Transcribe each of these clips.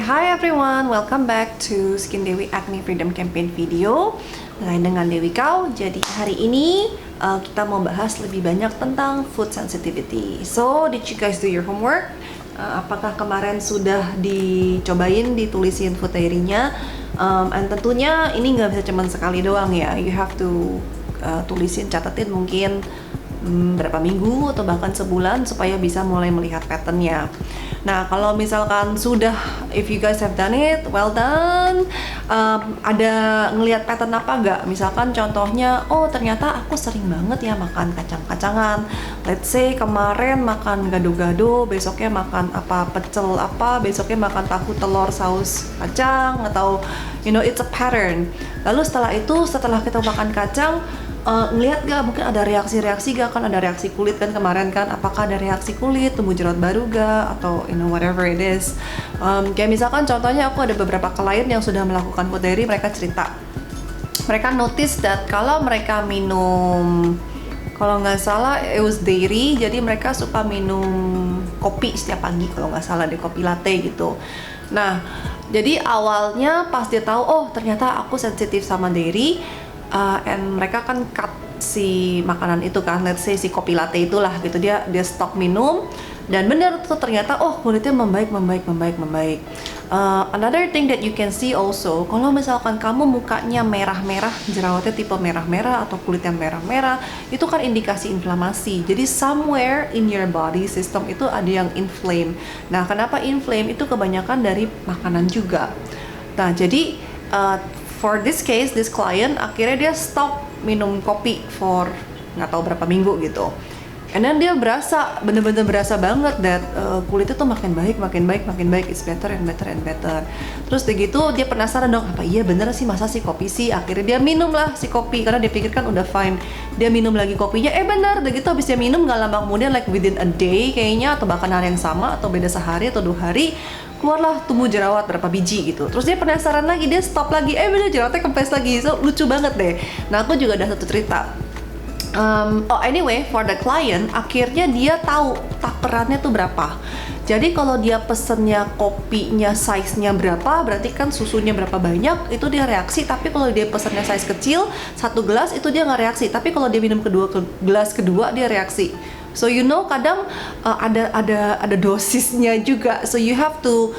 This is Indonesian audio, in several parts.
Hi everyone, welcome back to Skin Dewi Acne Freedom Campaign video dengan Dewi Kau. Jadi hari ini kita mau bahas lebih banyak tentang food sensitivity. So, did you guys do your homework? Apakah kemarin sudah dicobain ditulisin food diary-nya? And tentunya ini nggak bisa cuma sekali doang ya. You have to tulisin, catetin mungkin berapa minggu atau bahkan sebulan supaya bisa mulai melihat patternnya. Nah, kalau misalkan sudah, if you guys have done it, well done. Ada ngelihat pattern apa nggak? Misalkan contohnya, oh ternyata aku sering banget ya makan kacang-kacangan. Let's say kemarin makan gado-gado, besoknya makan apa pecel apa, besoknya makan tahu telur saus kacang, atau it's a pattern. Lalu setelah itu, setelah kita makan kacang, ngelihat gak mungkin ada reaksi-reaksi gak, kan ada reaksi kulit kan kemarin kan, apakah ada reaksi kulit, tumbuh jerawat baru gak, atau whatever it is. Kayak misalkan contohnya aku ada beberapa klien yang sudah melakukan food diary, mereka cerita mereka notice that kalau mereka minum, kalau nggak salah it was dairy, jadi mereka suka minum kopi setiap pagi, kalau nggak salah deh, kopi latte gitu. Nah, jadi awalnya pas dia tahu, oh ternyata aku sensitif sama dairy, and mereka kan cut si makanan itu kan, let's say si kopi latte itulah gitu, dia stop minum, dan benar tuh ternyata oh kulitnya membaik. Another thing that you can see also, kalau misalkan kamu mukanya merah-merah, jerawatnya tipe merah-merah atau kulitnya merah-merah, itu kan indikasi inflamasi. Jadi somewhere in your body system itu ada yang inflame. Nah, kenapa inflame? Itu kebanyakan dari makanan juga. Nah, jadi for this case, this client akhirnya dia stop minum kopi for nggak tahu berapa minggu gitu. And then dia berasa, bener-bener berasa banget that kulitnya tuh makin baik, it's better and better. Terus begitu dia penasaran dong, apa iya bener sih, masa sih kopi sih? Akhirnya dia minum lah si kopi, karena dia pikir kan udah fine. Dia minum lagi kopinya, bener, begitu habis dia minum gak lama kemudian, like within a day kayaknya, atau bahkan hari yang sama, atau beda sehari atau 2 hari, keluarlah tumbuh jerawat berapa biji gitu. Terus dia penasaran lagi, dia stop lagi, bener jerawatnya kempes lagi. So lucu banget deh. Nah, aku juga ada satu cerita. Anyway, for the client, akhirnya dia tahu takarannya tuh berapa. Jadi kalau dia pesennya kopinya size-nya berapa, berarti kan susunya berapa banyak, itu dia reaksi. Tapi kalau dia pesennya size kecil, 1 gelas, itu dia nggak reaksi. Tapi kalau dia minum gelas kedua, dia reaksi. So kadang ada dosisnya juga. So you have to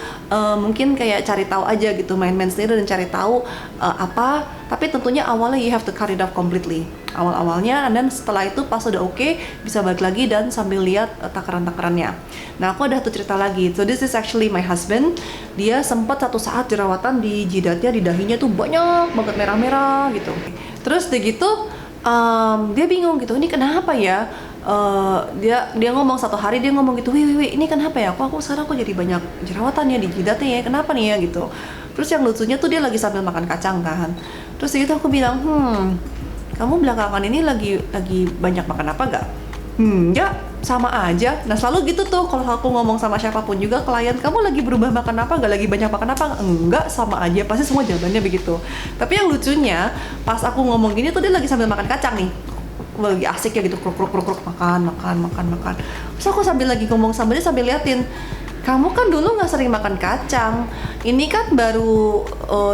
mungkin kayak cari tahu aja gitu, main-main sendiri dan cari tahu apa. Tapi tentunya awalnya you have to cut it off completely. Awal-awalnya, dan setelah itu pas udah oke, bisa balik lagi dan sambil lihat takaran-takarannya. Nah, aku ada tuh cerita lagi. So this is actually my husband. Dia sempat satu saat jerawatan di jidatnya, di dahinya tuh banyak banget merah-merah gitu. Terus begitu dia bingung gitu, ini kenapa ya? Dia ngomong satu hari, dia ngomong gitu, wih ini kenapa ya, aku sekarang jadi banyak jerawatan ya di jidatnya ya, kenapa nih ya gitu. Terus yang lucunya tuh dia lagi sambil makan kacang kan. Terus gitu aku bilang, kamu belakangan ini lagi banyak makan apa gak? Ya sama aja. Nah selalu gitu tuh kalau aku ngomong sama siapapun juga, klien, kamu lagi berubah makan apa gak, lagi banyak makan apa? Enggak, sama aja, pasti semua jawabannya begitu. Tapi yang lucunya pas aku ngomong gini tuh dia lagi sambil makan kacang nih, lagi asik ya gitu, kruk makan. Terus aku sambil lagi ngomong sama dia sambil liatin, kamu kan dulu nggak sering makan kacang, ini kan baru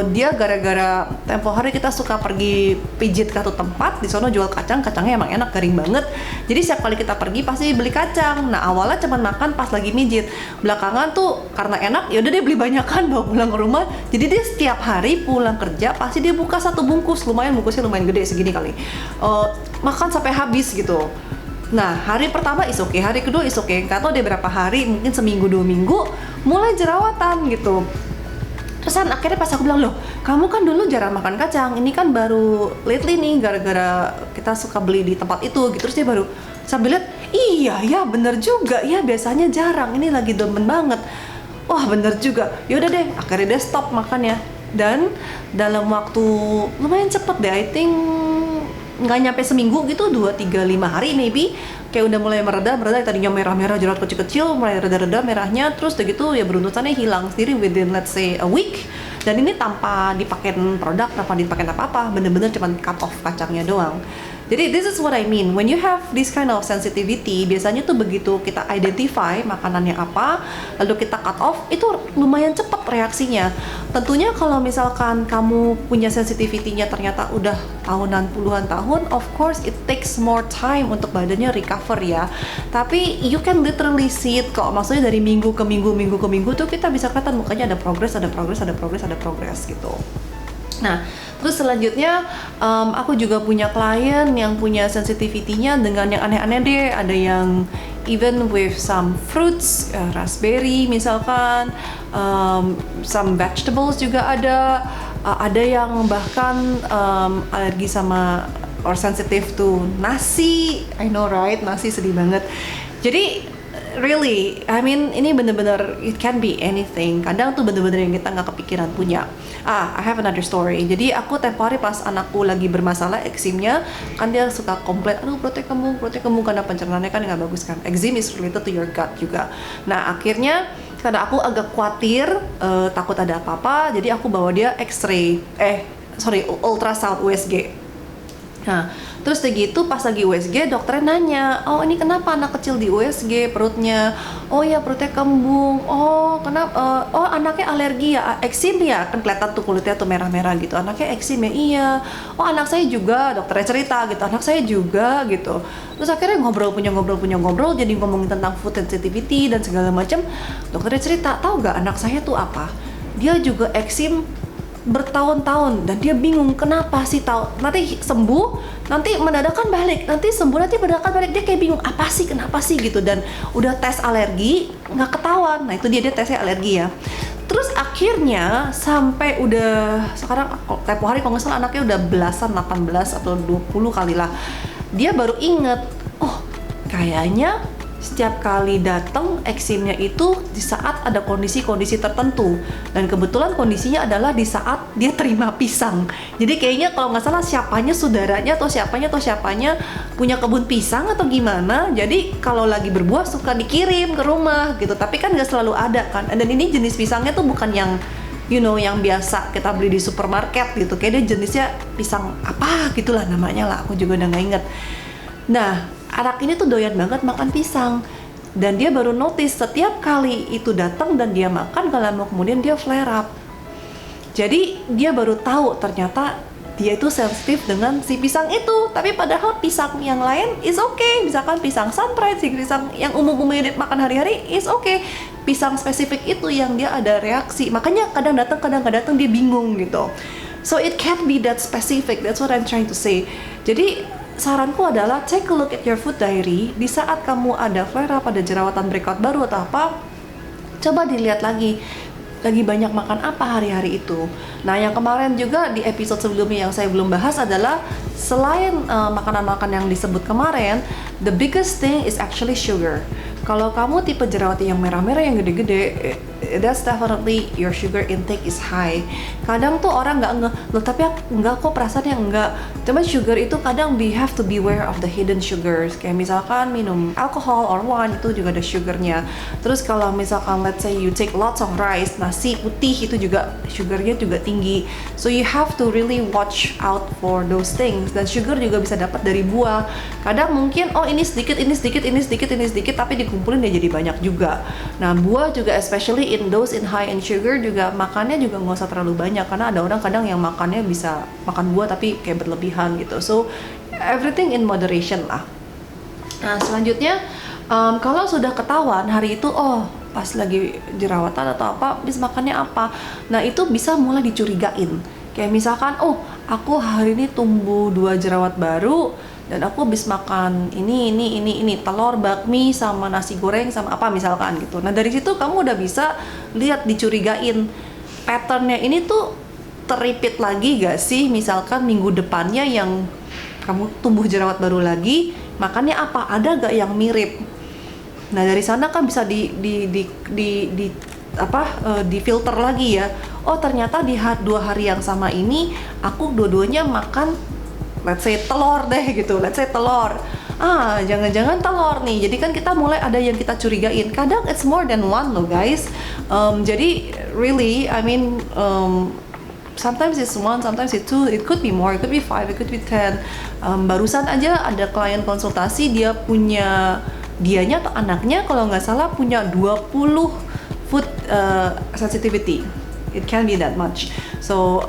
dia gara-gara tempo hari kita suka pergi pijit ke satu tempat, di sono jual kacangnya emang enak, garing banget. Jadi setiap kali kita pergi pasti beli kacang. Nah awalnya cuma makan pas lagi mijit, belakangan tuh karena enak ya udah dia beli banyakan bawa pulang ke rumah. Jadi dia setiap hari pulang kerja pasti dia buka 1 bungkus, bungkusnya lumayan gede segini kali, makan sampai habis gitu. Nah, hari pertama is okay, hari kedua is okay, nggak tahu dia berapa hari, mungkin seminggu 2 minggu, mulai jerawatan gitu. Terus akhirnya pas aku bilang, loh kamu kan dulu jarang makan kacang, ini kan baru lately nih gara-gara kita suka beli di tempat itu gitu. Terus dia baru sambil lihat, iya ya bener juga ya, biasanya jarang, ini lagi demen banget. Wah bener juga, yaudah deh, akhirnya dia stop makannya. Dan dalam waktu lumayan cepet deh, I think nggak nyampe seminggu gitu, 2, 3, 5 hari maybe, kayak udah mulai mereda, tadinya merah-merah jerawat kecil-kecil mulai reda-reda merahnya. Terus begitu ya beruntusannya hilang sendiri within let's say a week. Dan ini tanpa dipakein produk, tanpa dipakein apa-apa, bener-bener cuman cut off kacangnya doang. Jadi this is what I mean. When you have this kind of sensitivity, biasanya tuh begitu kita identify makanannya apa, lalu kita cut off, itu lumayan cepat reaksinya. Tentunya kalau misalkan kamu punya sensitivity-nya ternyata udah tahunan, puluhan tahun, of course it takes more time untuk badannya recover ya. Tapi you can literally see it kok. Maksudnya dari minggu ke minggu, minggu ke minggu tuh kita bisa kelihatan mukanya ada progress gitu. Nah, terus selanjutnya aku juga punya klien yang punya sensitivity-nya dengan yang aneh-aneh deh. Ada yang even with some fruits, raspberry misalkan, some vegetables juga ada. Ada yang bahkan alergi sama or sensitive to nasi. I know right, nasi sedih banget. Jadi really, I mean ini bener-bener it can be anything. Kadang tuh bener-bener yang kita nggak kepikiran punya. I have another story. Jadi aku tempo hari pas anakku lagi bermasalah eksimnya, kan dia suka komplain, aduh protek kembung karena pencernaannya kan nggak bagus kan. Eczema is related to your gut juga. Nah akhirnya karena aku agak khawatir, takut ada apa-apa, jadi aku bawa dia X-ray, ultrasound USG. Nah, terus gitu pas lagi USG dokternya nanya, oh ini kenapa anak kecil di USG perutnya? Oh ya perutnya kembung. Oh kenapa? Oh anaknya alergi ya, eksim ya, kan kelihatan tuh kulitnya tuh merah-merah gitu. Anaknya eksim ya, iya. Oh anak saya juga, dokternya cerita gitu. Anak saya juga gitu. Terus akhirnya ngobrol, jadi ngomongin tentang food sensitivity dan segala macam. Dokternya cerita, tahu gak anak saya tuh apa? Dia juga eksim bertahun-tahun dan dia bingung kenapa sih, tahu nanti sembuh nanti mendadak balik, nanti sembuh nanti mendadak balik, dia kayak bingung apa sih, kenapa sih gitu, dan udah tes alergi nggak ketahuan. Nah itu dia tesnya alergi ya. Terus akhirnya sampai udah sekarang tempo hari kalau nggak salah anaknya udah belasan, 18 atau 20 kali lah, dia baru inget, oh kayaknya setiap kali datang eksimnya itu di saat ada kondisi-kondisi tertentu, dan kebetulan kondisinya adalah di saat dia terima pisang. Jadi kayaknya kalau nggak salah siapanya saudaranya atau siapanya punya kebun pisang atau gimana, jadi kalau lagi berbuah suka dikirim ke rumah gitu, tapi kan nggak selalu ada kan. Dan ini jenis pisangnya tuh bukan yang yang biasa kita beli di supermarket gitu, kayak dia jenisnya pisang apa gitulah namanya lah, aku juga udah nggak inget. Nah anak ini tuh doyan banget makan pisang, dan dia baru notice setiap kali itu datang dan dia makan, gak lama kemudian dia flare up. Jadi dia baru tahu ternyata dia itu sensitif dengan si pisang itu. Tapi padahal pisang yang lain is okay, misalkan pisang sunrise, pisang yang umum-umumnya makan hari-hari is okay. Pisang spesifik itu yang dia ada reaksi, makanya kadang datang kadang nggak datang, dia bingung gitu. So it can't be that specific, that's what I'm trying to say. Jadi saranku adalah take a look at your food diary. Di saat kamu ada flare up, ada jerawatan breakout baru atau apa, coba dilihat lagi banyak makan apa hari-hari itu. Nah yang kemarin juga di episode sebelumnya yang saya belum bahas adalah selain makanan-makanan yang disebut kemarin, the biggest thing is actually sugar. Kalau kamu tipe jerawat yang merah-merah yang gede-gede, that's definitely your sugar intake is high. Kadang tuh orang nggak loh, tapi enggak kok, perasaannya enggak. Cuma sugar itu kadang we have to beware of the hidden sugars. Kayak misalkan minum alcohol or wine itu juga ada sugarnya. Terus kalau misalkan let's say you take lots of rice, nasi putih itu juga sugarnya juga tinggi. So you have to really watch out for those things. Dan sugar juga bisa dapat dari buah. Kadang mungkin ini sedikit, tapi dikumpulin dia jadi banyak juga. Nah buah juga especially in those in high in sugar juga makannya juga nggak usah terlalu banyak, karena ada orang kadang yang makannya bisa makan buah tapi kayak berlebihan gitu. So everything in moderation lah. Nah selanjutnya kalau sudah ketahuan hari itu pas lagi jerawatan atau apa, habis makannya apa, nah itu bisa mulai dicurigain. Kayak misalkan aku hari ini tumbuh 2 jerawat baru dan aku habis makan ini telur, bakmi sama nasi goreng sama apa misalkan gitu. Nah dari situ kamu udah bisa lihat, dicurigain patternnya ini tuh terrepeat lagi gak sih, misalkan minggu depannya yang kamu tumbuh jerawat baru lagi, makannya apa, ada gak yang mirip. Nah dari sana kan bisa di filter lagi ya. Oh ternyata di 2 hari yang sama ini aku dua-duanya makan let's say telur deh gitu, jangan-jangan telur nih. Jadi kan kita mulai ada yang kita curigain. Kadang it's more than one loh guys. Jadi really I mean sometimes it's 1, sometimes it's 2, it could be more, it could be 5, it could be 10. Barusan aja ada klien konsultasi, dianya atau anaknya kalau nggak salah punya 20 food sensitivity. It can be that much. So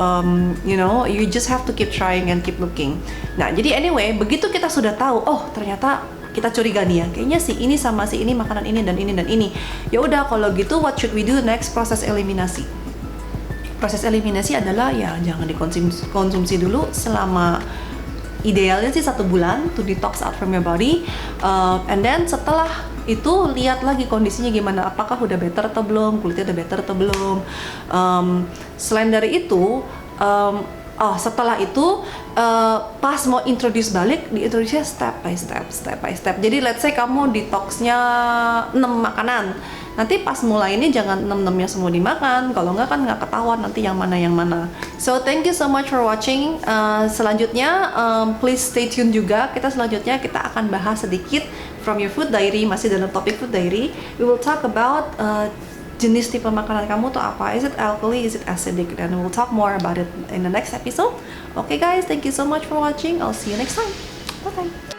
you just have to keep trying and keep looking. Nah, jadi anyway, begitu kita sudah tahu, oh ternyata kita curiga nih ya, kayaknya si ini sama si ini makanan ini dan ini dan ini. Ya udah, kalau gitu what should we do next? Proses eliminasi. Proses eliminasi adalah ya jangan dikonsumsi dulu selama idealnya sih 1 bulan to detox out from your body, and then setelah itu lihat lagi kondisinya gimana, apakah udah better atau belum, kulitnya udah better atau belum. Selain dari itu, setelah itu pas mau introduce balik, diintroduce step by step. Jadi let's say kamu detoxnya 6 makanan, nanti pas mulai ini jangan 6-6-nya semua dimakan, kalau nggak kan nggak ketahuan nanti yang mana. So thank you so much for watching. Selanjutnya please stay tune juga, selanjutnya kita akan bahas sedikit from your food diary, masih dalam topik food diary. We will talk about jenis tipe makanan kamu tuh apa, is it alkali, is it acidic, and we'll talk more about it in the next episode. Okay guys, thank you so much for watching. I'll see you next time. Bye bye.